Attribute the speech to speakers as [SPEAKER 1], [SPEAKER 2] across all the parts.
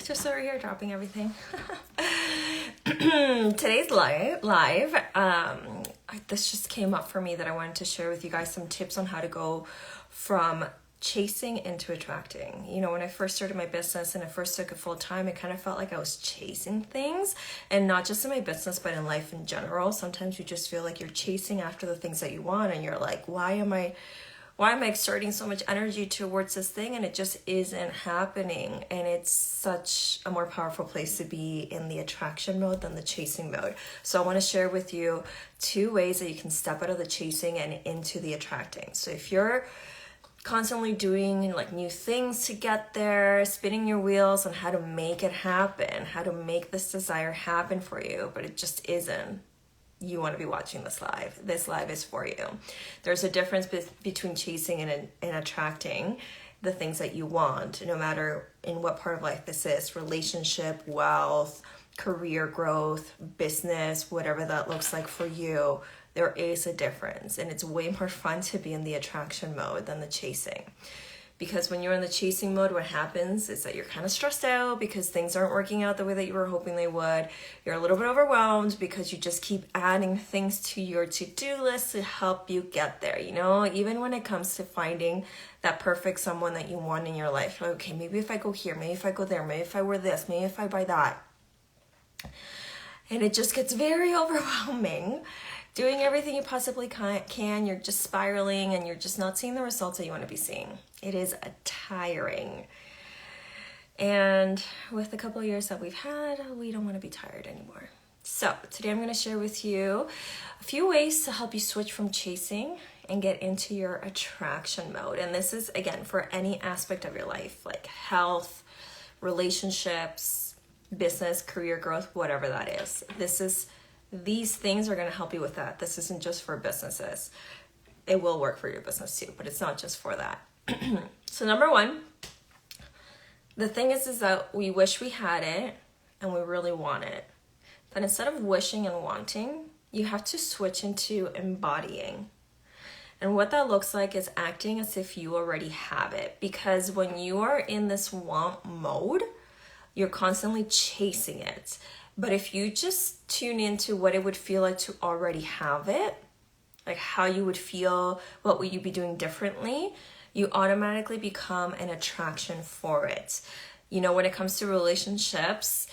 [SPEAKER 1] Just over here dropping everything. Today's live. This just came up for me that I wanted to share with you guys some tips on how to go from chasing into attracting. You know, when I first started my business and I first took it full time, it kind of felt like I was chasing things, and not just in my business, but in life in general. Sometimes you just feel like you're chasing after the things that you want, and you're like, why am I exerting so much energy towards this thing and it just isn't happening? And it's such a more powerful place to be in the attraction mode than the chasing mode. So I want to share with you 2 ways that you can step out of the chasing and into the attracting. So if you're constantly doing like new things to get there, spinning your wheels on how to make it happen, how to make this desire happen for you, but it just isn't, you want to be watching this live. This live is for you. There's a difference between chasing and attracting the things that you want, no matter in what part of life this is: relationship, wealth, career growth, business, whatever that looks like for you. There is a difference, and it's way more fun to be in the attraction mode than the chasing. Because when you're in the chasing mode, what happens is that you're kind of stressed out because things aren't working out the way that you were hoping they would. You're a little bit overwhelmed because you just keep adding things to your to-do list to help you get there. You know, even when it comes to finding that perfect someone that you want in your life. Okay, maybe if I go here, maybe if I go there, maybe if I wear this, maybe if I buy that. And it just gets very overwhelming. Doing everything you possibly can, you're just spiraling and you're just not seeing the results that you want to be seeing. It is tiring. And with the couple of years that we've had, we don't want to be tired anymore. So today I'm going to share with you a few ways to help you switch from chasing and get into your attraction mode. And this is, again, for any aspect of your life, like health, relationships, business, career growth, whatever that is. These things are going to help you with that. This isn't just for businesses. It will work for your business too, but it's not just for that. So number 1, the thing is that we wish we had it and we really want it. But instead of wishing and wanting, you have to switch into embodying. And what that looks like is acting as if you already have it. Because when you are in this want mode, you're constantly chasing it. But if you just tune into what it would feel like to already have it, like how you would feel, what would you be doing differently, you automatically become an attraction for it. You know, when it comes to relationships,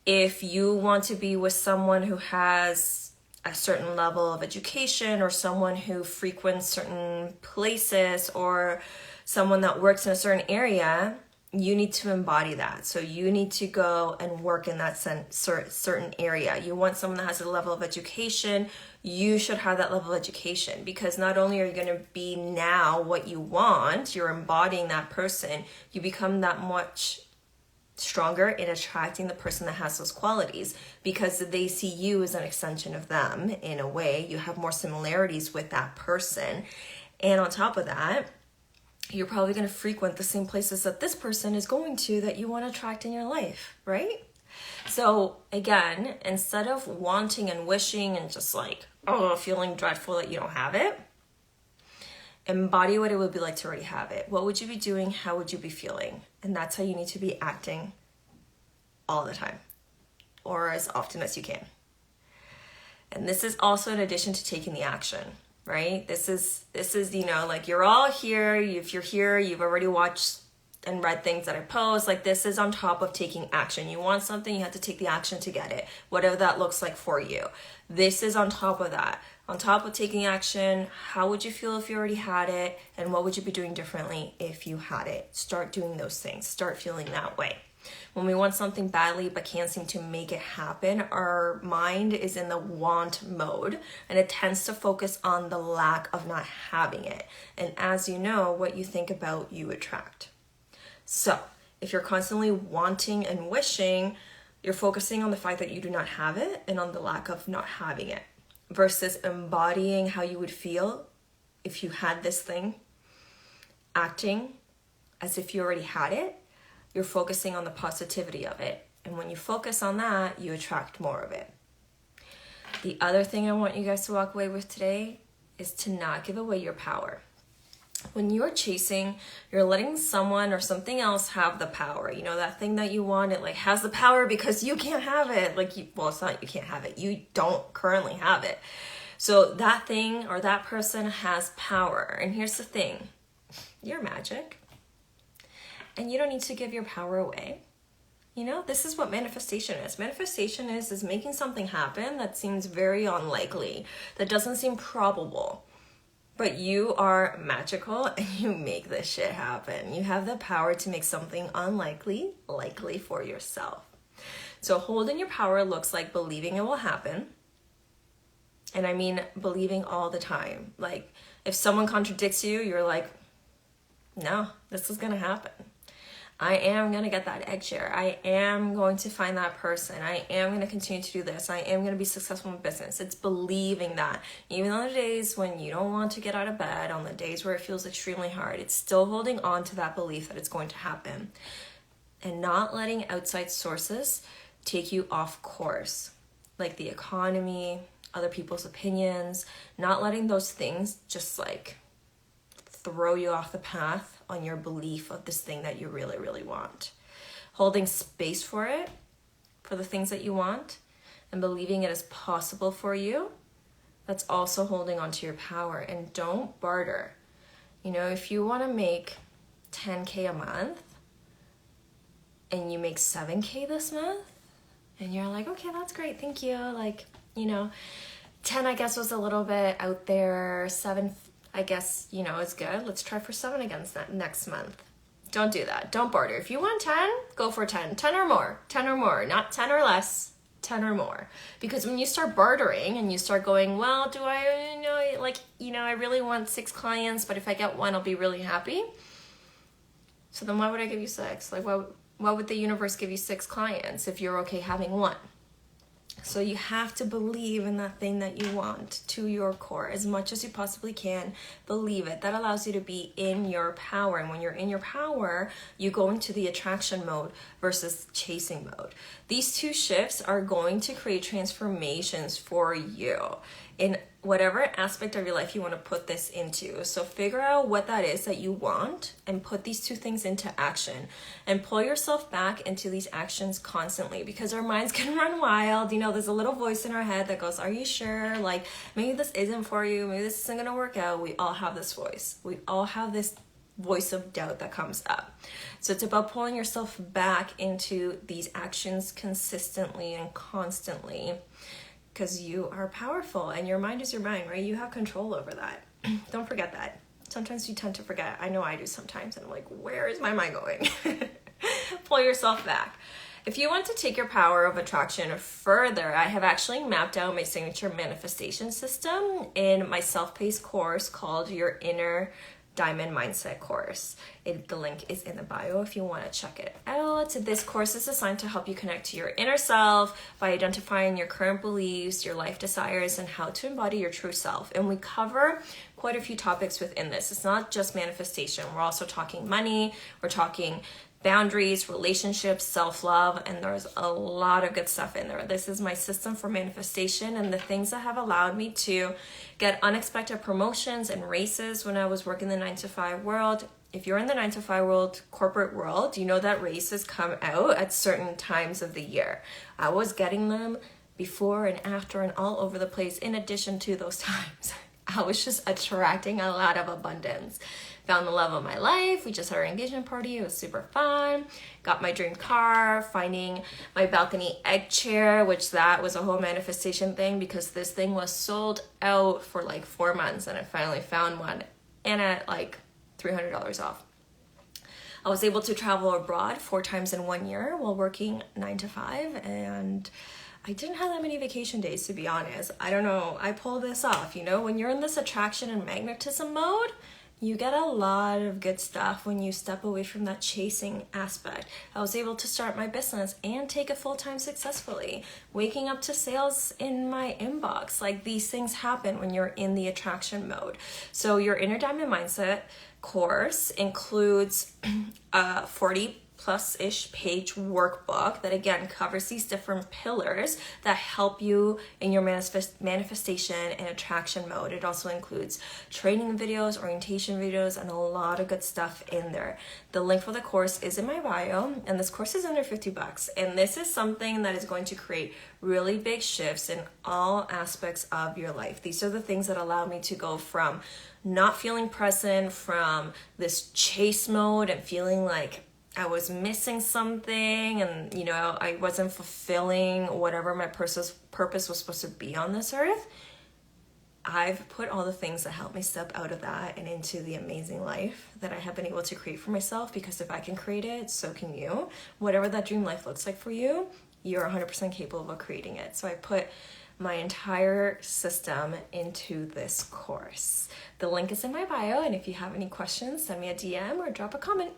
[SPEAKER 1] if you want to be with someone who has a certain level of education, or someone who frequents certain places, or someone that works in a certain area, you need to embody that. So you need to go and work in that certain area. You want someone that has a level of education, you should have that level of education, because not only are you going to be now what you want, you're embodying that person, you become that much stronger in attracting the person that has those qualities, because they see you as an extension of them. In a way, you have more similarities with that person. And on top of that, you're probably going to frequent the same places that this person is going to that you want to attract in your life, right? So again, instead of wanting and wishing and just like, feeling dreadful that you don't have it, embody what it would be like to already have it. What would you be doing? How would you be feeling? And that's how you need to be acting all the time, or as often as you can. And this is also in addition to taking the action. Right? This is, you know, like you're all here. If you're here, you've already watched and read things that I post. Like this is on top of taking action. You want something, you have to take the action to get it, whatever that looks like for you. This is on top of that. On top of taking action, how would you feel if you already had it? And what would you be doing differently if you had it? Start doing those things. Start feeling that way. When we want something badly but can't seem to make it happen, our mind is in the want mode, and it tends to focus on the lack of not having it. And as you know, what you think about, you attract. So if you're constantly wanting and wishing, you're focusing on the fact that you do not have it and on the lack of not having it, versus embodying how you would feel if you had this thing, acting as if you already had it. You're focusing on the positivity of it. And when you focus on that, you attract more of it. The other thing I want you guys to walk away with today is to not give away your power. when you're chasing, you're letting someone or something else have the power. You know, that thing that you want, it like has the power because you can't have it. Like, well, it's not you can't have it. You don't currently have it. So that thing or that person has power. And here's the thing. You're magic. And you don't need to give your power away. You know, this is what manifestation is. Manifestation is making something happen that seems very unlikely, that doesn't seem probable. But you are magical and you make this shit happen. You have the power to make something unlikely likely for yourself. So holding your power looks like believing it will happen. And I mean believing all the time. Like if someone contradicts you, you're like, no, this is gonna happen. I am going to get that egg share. I am going to find that person. I am going to continue to do this. I am going to be successful in business. It's believing that. Even on the days when you don't want to get out of bed, on the days where it feels extremely hard, it's still holding on to that belief that it's going to happen. And not letting outside sources take you off course. Like the economy, other people's opinions. Not letting those things just like throw you off the path on your belief of this thing that you really, really want. Holding space for it, for the things that you want, and believing it is possible for you, that's also holding on to your power. And don't barter. You know, if you want to make 10K a month and you make 7K this month, and you're like, okay, that's great, thank you. Like, you know, 10 I guess was a little bit out there, 7 I guess, you know, it's good. Let's try for 7 again next month. Don't do that. Don't barter. If you want 10, go for 10. 10 or more. 10 or more. Not 10 or less. 10 or more. Because when you start bartering and you start going, well, do I, I really want 6 clients, but if I get 1, I'll be really happy. So then why would I give you 6? Like, why would the universe give you 6 clients if you're okay having 1? So you have to believe in that thing that you want to your core as much as you possibly can. Believe it. That allows you to be in your power. And when you're in your power, you go into the attraction mode versus chasing mode. These two shifts are going to create transformations for you in whatever aspect of your life you want to put this into. So figure out what that is that you want and put these two things into action and pull yourself back into these actions constantly, because our minds can run wild. You know, there's a little voice in our head that goes, are you sure? Like, maybe this isn't for you. Maybe this isn't going to work out. We all have this voice. We all have this voice of doubt that comes up. So it's about pulling yourself back into these actions consistently and constantly, because you are powerful and your mind is your mind, right? You have control over that. Don't forget that. Sometimes you tend to forget. I know I do sometimes. And I'm like, where is my mind going? Pull yourself back. If you want to take your power of attraction further, I have actually mapped out my signature manifestation system in my self-paced course called Your Inner Diamond Mindset course. The link is in the bio if you want to check it out. This course is designed to help you connect to your inner self by identifying your current beliefs, your life desires, and how to embody your true self. And we cover quite a few topics within this. It's not just manifestation. We're also talking money. We're talking boundaries, relationships, self-love, and there's a lot of good stuff in there. This is my system for manifestation and the things that have allowed me to get unexpected promotions and raises when I was working the 9-to-5 world. If you're in the 9-to-5 world, corporate world, you know that raises come out at certain times of the year. I was getting them before and after and all over the place in addition to those times. I was just attracting a lot of abundance. Found the love of my life. We just had our engagement party. It was super fun. Got my dream car, finding my balcony egg chair, which that was a whole manifestation thing because this thing was sold out for like 4 months and I finally found one and at like $300 off. I was able to travel abroad 4 times in 1 year while working 9-to-5, and I didn't have that many vacation days, to be honest. I don't know. I pulled this off. You know, when you're in this attraction and magnetism mode, you get a lot of good stuff when you step away from that chasing aspect. I was able to start my business and take it full-time successfully. Waking up to sales in my inbox. Like, these things happen when you're in the attraction mode. So your Inner Diamond Mindset course includes 40 plus-ish page workbook that again covers these different pillars that help you in your manifestation and attraction mode. It also includes training videos, orientation videos, and a lot of good stuff in there. The link for the course is in my bio, and this course is under $50. And this is something that is going to create really big shifts in all aspects of your life. These are the things that allow me to go from not feeling present, from this chase mode and feeling like I was missing something, and you know, I wasn't fulfilling whatever my purpose was supposed to be on this earth. I've put all the things that help me step out of that and into the amazing life that I have been able to create for myself, because if I can create it, so can you. Whatever that dream life looks like for you, you're 100% capable of creating it. So I put my entire system into this course. The link is in my bio, and if you have any questions, send me a DM or drop a comment.